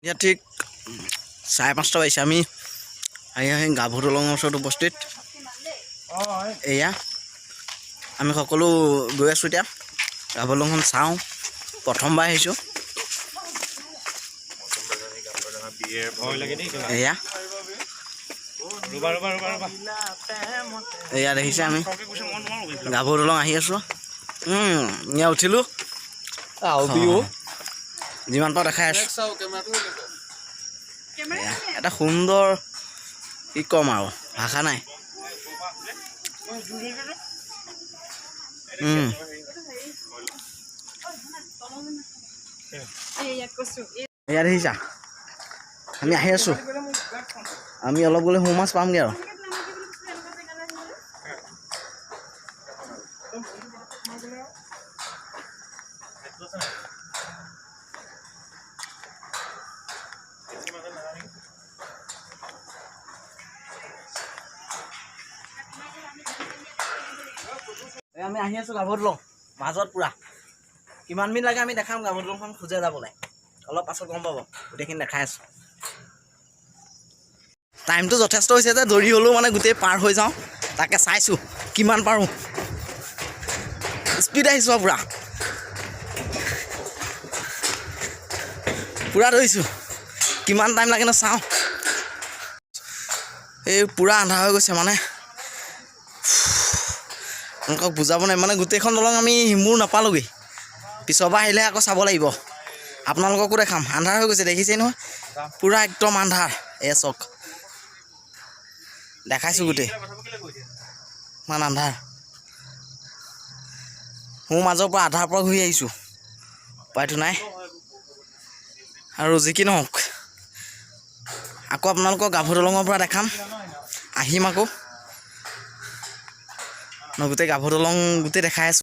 এতিয়া ঠিক 5:30 বাজিছে আমি গাভৰু দলঙৰ ওচৰত উপস্থিত এয়া আমি সকলো গৈ আছোঁ এতিয়া গাভৰু দলংখন চাওঁ প্ৰথমবাৰ আহিছোঁ এয়া এয়া দেখিছে আমি গাভৰু দলং আহি আছোঁ এয়া উঠিলোঁ যিমান পাওঁ দেখাই আছোঁ এটা সুন্দৰ কি ক'ম আৰু ভাষা নাই এয়া দেখিছা আমি আহি আছোঁ আমি অলপ গ'লে সৌ মাছ পামগৈ আৰু আমি আহি আছোঁ গাভৰু দলং মাজত পুৰা কিমান মিনিট লাগে আমি দেখাম গাভৰু দলংখন খোজে যাবলৈ অলপ পাছত গম পাব গোটেইখিনি দেখাই আছোঁ টাইমটো যথেষ্ট হৈছে যে দৌৰি হ'লেও মানে গোটেই পাৰ হৈ যাওঁ তাকে চাইছোঁ কিমান পাৰোঁ স্পীড আহিছোঁ আৰু পুৰা দৌৰিছোঁ কিমান টাইম লাগে ন চাওঁ এই পুৰা আন্ধাৰ হৈ গৈছে মানে আপোনালোকক বুজাব নাই মানে গোটেইখন দলং আমি মোৰ নাপালোঁগৈ পিছৰবাৰ আহিলে আকৌ চাব লাগিব আপোনালোককো দেখাম আন্ধাৰ হৈ গৈছে দেখিছেই নহয় পুৰা একদম আন্ধাৰ চক দেখাইছোঁ গোটেই ইমান আন্ধাৰ মোৰ মাজৰ পৰা আধাৰ পৰা ঘূৰি আহিছোঁ উপায়টো নাই আৰু যি কি নহওক আকৌ আপোনালোকক গাভৰু দলঙৰ পৰা দেখাম আহিম আকৌ গোটেই গাভৰু দলং গোটেই দেখাই আছোঁ